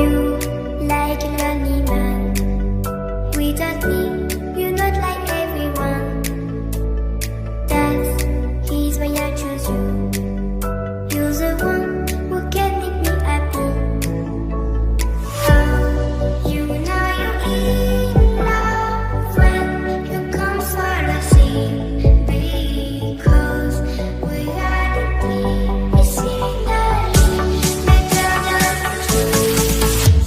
You like a lonely man. Without me, you're not like everyone. That's he's why I choose you. You're the one who can make me happy. Oh, you know you're in love when you come for the sea. Because we are deeply similarly better than trees.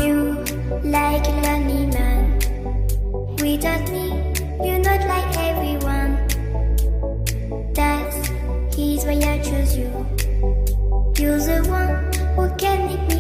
You like a lonely man. Without me, you're not like everyone. That's he's why I choose you. You're the one who can make me